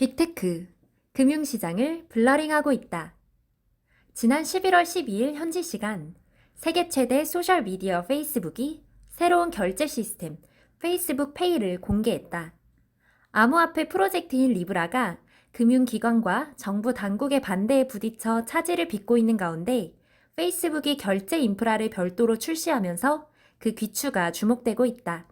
빅테크, 금융시장을 블러링하고 있다. 지난 11월 12일 현지 시간, 세계 최대 소셜미디어 페이스북이 새로운 결제 시스템 페이스북 페이를 공개했다. 암호화폐 프로젝트인 리브라가 금융기관과 정부 당국의 반대에 부딪혀 차질을 빚고 있는 가운데 페이스북이 결제 인프라를 별도로 출시하면서 그 귀추가 주목되고 있다.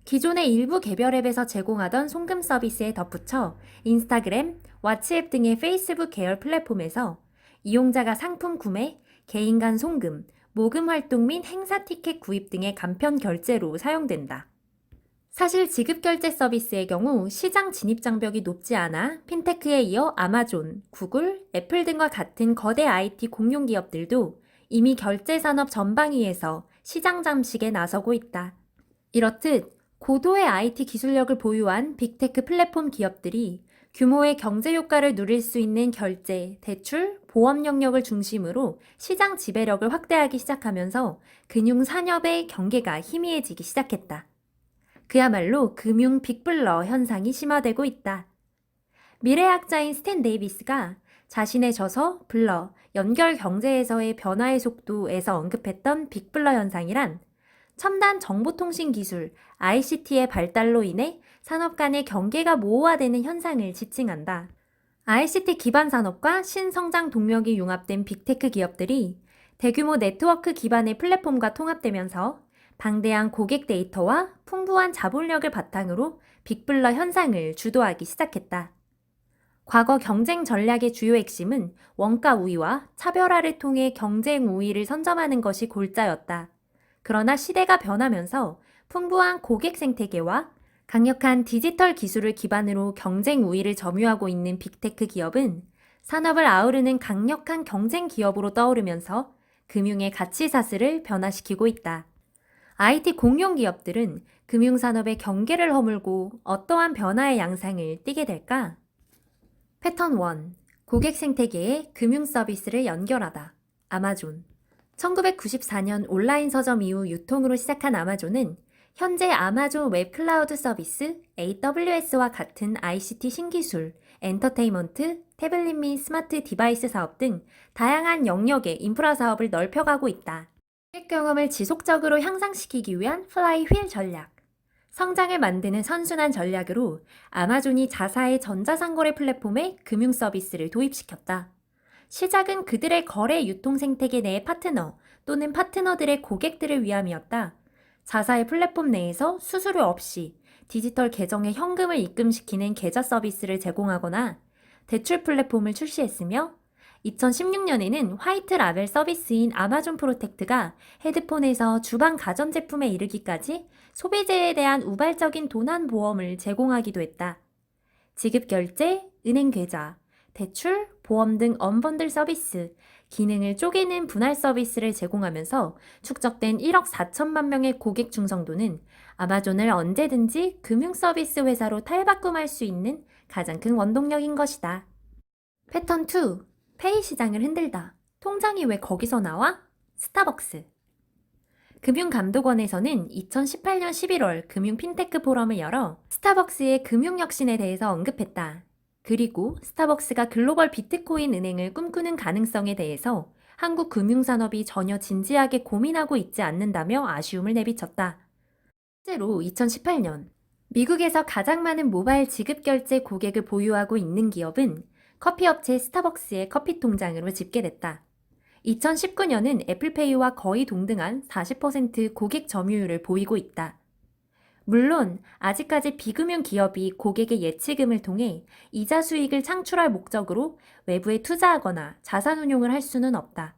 기존의 일부 개별 앱에서 제공하던 송금 서비스에 덧붙여 인스타그램, 왓츠앱 등의 페이스북 계열 플랫폼에서 이용자가 상품 구매, 개인 간 송금, 모금 활동 및 행사 티켓 구입 등의 간편 결제로 사용된다. 사실 지급 결제 서비스의 경우 시장 진입 장벽이 높지 않아 핀테크에 이어 아마존, 구글, 애플 등과 같은 거대 IT 공용 기업들도 이미 결제 산업 전방위에서 시장 잠식에 나서고 있다. 이렇듯 고도의 IT 기술력을 보유한 빅테크 플랫폼 기업들이 규모의 경제 효과를 누릴 수 있는 결제, 대출, 보험 영역을 중심으로 시장 지배력을 확대하기 시작하면서 금융 산업의 경계가 희미해지기 시작했다. 그야말로 금융 빅블러 현상이 심화되고 있다. 미래학자인 스탠 데이비스가 자신의 저서 블러, 연결 경제에서의 변화의 속도에서 언급했던 빅블러 현상이란 첨단 정보통신 기술, ICT의 발달로 인해 산업 간의 경계가 모호화되는 현상을 지칭한다. ICT 기반 산업과 신성장 동력이 융합된 빅테크 기업들이 대규모 네트워크 기반의 플랫폼과 통합되면서 방대한 고객 데이터와 풍부한 자본력을 바탕으로 빅블러 현상을 주도하기 시작했다. 과거 경쟁 전략의 주요 핵심은 원가 우위와 차별화를 통해 경쟁 우위를 선점하는 것이 골자였다. 그러나 시대가 변하면서 풍부한 고객 생태계와 강력한 디지털 기술을 기반으로 경쟁 우위를 점유하고 있는 빅테크 기업은 산업을 아우르는 강력한 경쟁 기업으로 떠오르면서 금융의 가치 사슬을 변화시키고 있다. IT 공용 기업들은 금융산업의 경계를 허물고 어떠한 변화의 양상을 띠게 될까? 패턴 1. 고객 생태계에 금융 서비스를 연결하다. 아마존. 1994년 온라인 서점 이후 유통으로 시작한 아마존은 현재 아마존 웹 클라우드 서비스 AWS와 같은 ICT 신기술, 엔터테인먼트, 태블릿 및 스마트 디바이스 사업 등 다양한 영역의 인프라 사업을 넓혀가고 있다. 고객 경험을 지속적으로 향상시키기 위한 플라이휠 전략. 성장을 만드는 선순환 전략으로 아마존이 자사의 전자상거래 플랫폼에 금융 서비스를 도입시켰다. 시작은 그들의 거래 유통 생태계 내의 파트너 또는 파트너들의 고객들을 위함이었다. 자사의 플랫폼 내에서 수수료 없이 디지털 계정에 현금을 입금시키는 계좌 서비스를 제공하거나 대출 플랫폼을 출시했으며 2016년에는 화이트 라벨 서비스인 아마존 프로텍트가 헤드폰에서 주방 가전제품에 이르기까지 소비재에 대한 우발적인 도난 보험을 제공하기도 했다. 지급 결제, 은행 계좌, 대출, 보험 등 언번들 서비스, 기능을 쪼개는 분할 서비스를 제공하면서 축적된 1억 4천만 명의 고객 충성도는 아마존을 언제든지 금융 서비스 회사로 탈바꿈할 수 있는 가장 큰 원동력인 것이다. 패턴 2. 페이 시장을 흔들다. 통장이 왜 거기서 나와? 스타벅스. 금융감독원에서는 2018년 11월 금융 핀테크 포럼을 열어 스타벅스의 금융혁신에 대해서 언급했다. 그리고 스타벅스가 글로벌 비트코인 은행을 꿈꾸는 가능성에 대해서 한국 금융산업이 전혀 진지하게 고민하고 있지 않는다며 아쉬움을 내비쳤다. 실제로 2018년 미국에서 가장 많은 모바일 지급 결제 고객을 보유하고 있는 기업은 커피업체 스타벅스의 커피 통장으로 집계됐다. 2019년은 애플페이와 거의 동등한 40% 고객 점유율을 보이고 있다. 물론 아직까지 비금융 기업이 고객의 예치금을 통해 이자 수익을 창출할 목적으로 외부에 투자하거나 자산 운용을 할 수는 없다.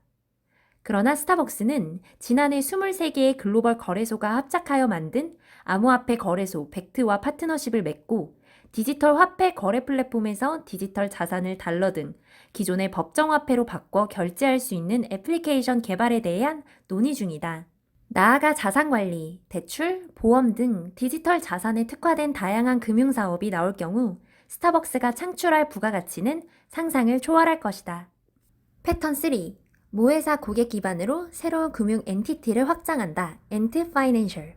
그러나 스타벅스는 지난해 23개의 글로벌 거래소가 합작하여 만든 암호화폐 거래소 벡트와 파트너십을 맺고 디지털 화폐 거래 플랫폼에서 디지털 자산을 달러 등 기존의 법정 화폐로 바꿔 결제할 수 있는 애플리케이션 개발에 대한 논의 중이다. 나아가 자산관리, 대출, 보험 등 디지털 자산에 특화된 다양한 금융사업이 나올 경우 스타벅스가 창출할 부가가치는 상상을 초월할 것이다. 패턴 3. 모회사 고객 기반으로 새로운 금융 엔티티를 확장한다. 엔트 파이낸셜.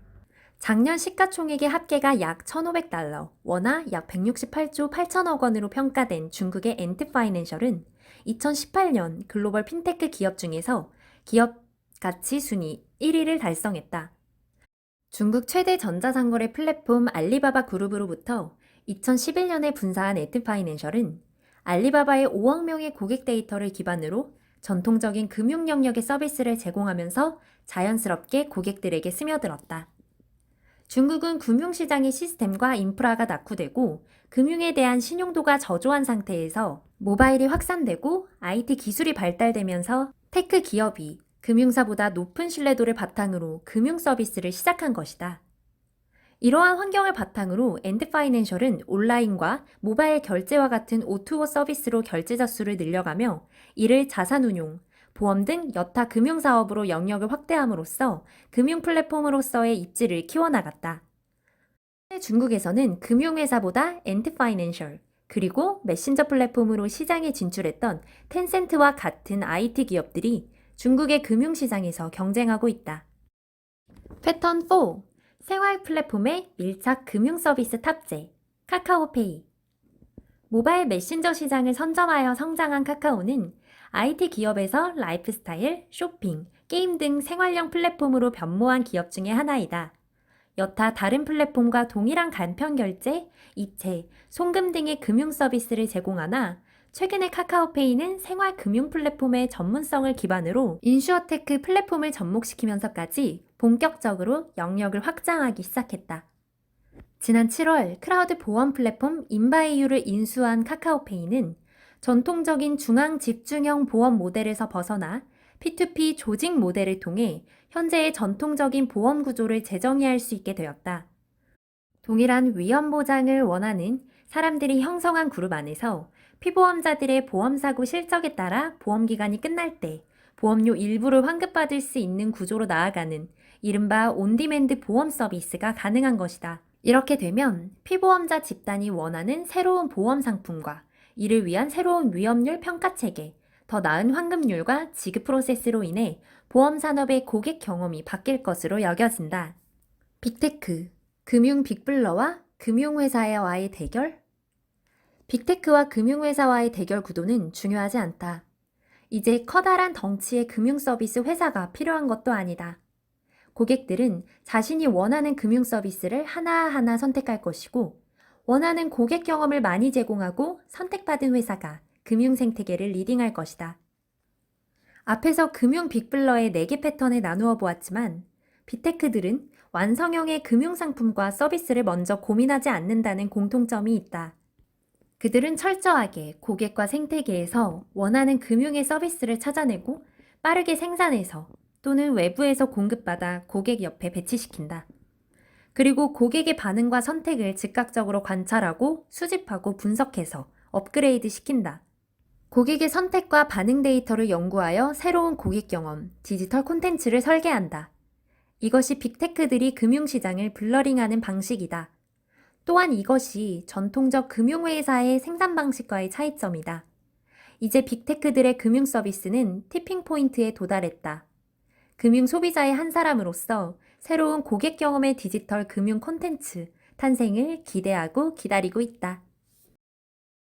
작년 시가총액의 합계가 약 1,500달러, 원화 약 168조 8천억 원으로 평가된 중국의 엔트파이낸셜은 2018년 글로벌 핀테크 기업 중에서 기업 가치 순위 1위를 달성했다. 중국 최대 전자상거래 플랫폼 알리바바 그룹으로부터 2011년에 분사한 엔트파이낸셜은 알리바바의 5억 명의 고객 데이터를 기반으로 전통적인 금융 영역의 서비스를 제공하면서 자연스럽게 고객들에게 스며들었다. 중국은 금융시장의 시스템과 인프라가 낙후되고 금융에 대한 신용도가 저조한 상태에서 모바일이 확산되고 IT 기술이 발달되면서 테크 기업이 금융사보다 높은 신뢰도를 바탕으로 금융 서비스를 시작한 것이다. 이러한 환경을 바탕으로 엔드파이낸셜은 온라인과 모바일 결제와 같은 O2O 서비스로 결제자 수를 늘려가며 이를 자산운용, 보험 등 여타 금융사업으로 영역을 확대함으로써 금융 플랫폼으로서의 입지를 키워나갔다. 중국에서는 금융회사보다 엔트파이낸셜, 그리고 메신저 플랫폼으로 시장에 진출했던 텐센트와 같은 IT 기업들이 중국의 금융시장에서 경쟁하고 있다. 패턴 4. 생활 플랫폼의 밀착 금융 서비스 탑재, 카카오페이. 모바일 메신저 시장을 선점하여 성장한 카카오는 IT 기업에서 라이프스타일, 쇼핑, 게임 등 생활형 플랫폼으로 변모한 기업 중의 하나이다. 여타 다른 플랫폼과 동일한 간편 결제, 이체, 송금 등의 금융 서비스를 제공하나 최근에 카카오페이는 생활 금융 플랫폼의 전문성을 기반으로 인슈어테크 플랫폼을 접목시키면서까지 본격적으로 영역을 확장하기 시작했다. 지난 7월 크라우드 보험 플랫폼 인바이유를 인수한 카카오페이는 전통적인 중앙 집중형 보험 모델에서 벗어나 P2P 조직 모델을 통해 현재의 전통적인 보험 구조를 재정의할 수 있게 되었다. 동일한 위험 보장을 원하는 사람들이 형성한 그룹 안에서 피보험자들의 보험사고 실적에 따라 보험기간이 끝날 때 보험료 일부를 환급받을 수 있는 구조로 나아가는 이른바 온디맨드 보험 서비스가 가능한 것이다. 이렇게 되면 피보험자 집단이 원하는 새로운 보험 상품과 이를 위한 새로운 위험률 평가 체계, 더 나은 환급률과 지급 프로세스로 인해 보험 산업의 고객 경험이 바뀔 것으로 여겨진다. 빅테크, 금융 빅블러와 금융회사와의 대결? 빅테크와 금융회사와의 대결 구도는 중요하지 않다. 이제 커다란 덩치의 금융 서비스 회사가 필요한 것도 아니다. 고객들은 자신이 원하는 금융 서비스를 하나하나 선택할 것이고 원하는 고객 경험을 많이 제공하고 선택받은 회사가 금융 생태계를 리딩할 것이다. 앞에서 금융 빅블러의 4개 패턴을 나누어 보았지만 빅테크들은 완성형의 금융 상품과 서비스를 먼저 고민하지 않는다는 공통점이 있다. 그들은 철저하게 고객과 생태계에서 원하는 금융의 서비스를 찾아내고 빠르게 생산해서 또는 외부에서 공급받아 고객 옆에 배치시킨다. 그리고 고객의 반응과 선택을 즉각적으로 관찰하고 수집하고 분석해서 업그레이드 시킨다. 고객의 선택과 반응 데이터를 연구하여 새로운 고객 경험, 디지털 콘텐츠를 설계한다. 이것이 빅테크들이 금융시장을 블러링하는 방식이다. 또한 이것이 전통적 금융회사의 생산 방식과의 차이점이다. 이제 빅테크들의 금융 서비스는 티핑 포인트에 도달했다. 금융 소비자의 한 사람으로서 새로운 고객 경험의 디지털 금융 콘텐츠 탄생을 기대하고 기다리고 있다.